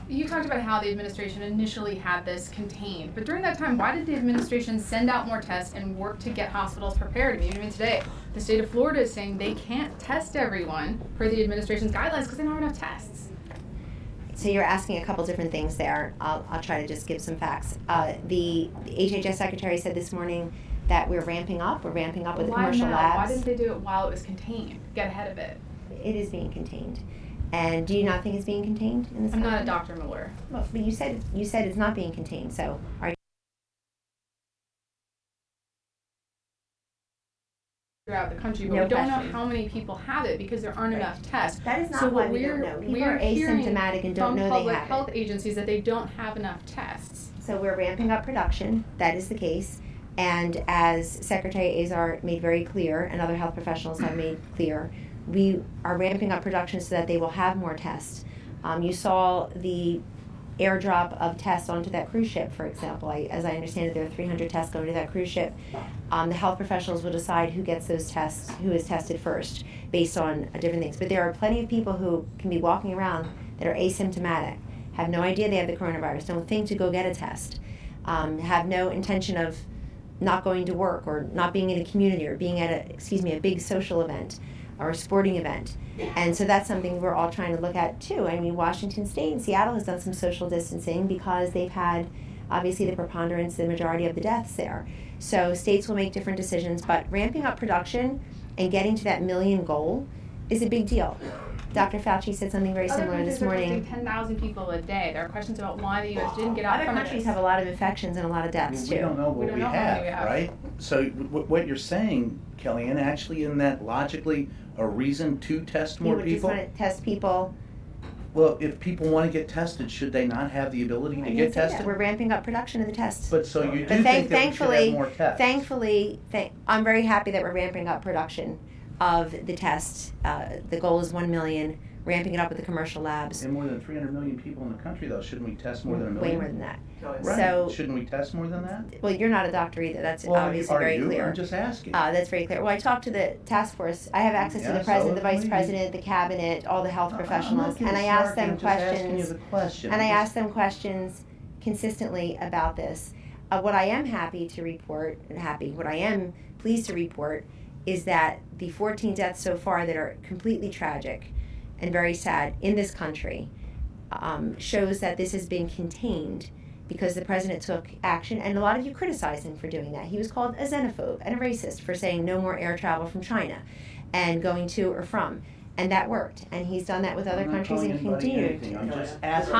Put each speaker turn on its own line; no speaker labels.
You talked about how the administration initially had this contained, but during that time, why did the administration send out more tests and work to get hospitals prepared? I mean, even today, the state of Florida is saying they can't test everyone per the administration's guidelines because they don't have enough tests.
So you're asking a couple different things there. I'll try to just give some facts. The HHS secretary said this morning that we're ramping up. We're ramping up with the commercial labs.
Why didn't they do it while it was contained? Get ahead of it.
It is being contained. And do you not think it's being contained in this
I'm
country?
not a doctor, I'm a lawyer.
Well, but you said it's not being contained. So are you
throughout the country, but
No
we don't
question.
know how many people have it because there aren't enough tests.
That is not
so
why
what
we don't know. People are asymptomatic and don't know they have it.
from public health agencies that they don't have enough tests.
So we're ramping up production. That is the case. And as Secretary Azar made very clear, and other health professionals have made clear, we are ramping up production so that they will have more tests. You saw the airdrop of tests onto that cruise ship, for example. As I understand it, there are 300 tests going to that cruise ship. The health professionals will decide who gets those tests, who is tested first, based on different things. But there are plenty of people who can be walking around that are asymptomatic, have no idea they have the coronavirus, don't think to go get a test, have no intention of not going to work or not being in a community or being at a big social event or a sporting event. And so that's something we're all trying to look at too. I mean, Washington State and Seattle has done some social distancing because they've had obviously the preponderance, the majority of the deaths there. So states will make different decisions, but ramping up production and getting to that 1 million goal is a big deal. Dr. Fauci said something very similar this morning.
Other countries are 10,000 people a day. There are questions about why the U.S. didn't get out
Other
front of
countries
this.
have a lot of infections and a lot of deaths too.
We don't know what we
how many we have.
right? So what you're saying, Kellyanne, actually in that logically a reason to test more
You would just
people?
want to test people.
Well, if people want to get tested, should they not have the ability to get tested?
We're ramping up production of the tests.
But so you do
But
think that we should have more tests?
Thankfully, I'm very happy that we're ramping up production of the tests. The goal is 1 million, ramping it up with the commercial labs.
And more than 300 million people in the country, though, shouldn't we test more than 1 million?
Way more than that.
Right.
So,
Shouldn't we test more than that?
well, you're not a doctor either. That's
Well,
obviously
are
very
you?
clear.
I'm just asking.
That's very clear. Well, I talked to the task force. I have access to
Yeah,
the president,
so
the vice
do we.
president, the cabinet, all the health professionals,
I'm not
and I asked them
I'm just asking you
questions.
the question.
And I asked them questions consistently about this. What I am what I am pleased to report is that the 14 deaths so far that are completely tragic and very sad in this country shows that this has been contained because the president took action, and a lot of you criticized him for doing that. He was called a xenophobe and a racist for saying no more air travel from China and going to or from, and that worked. And he's done that with other countries and continued.
I'm just asking.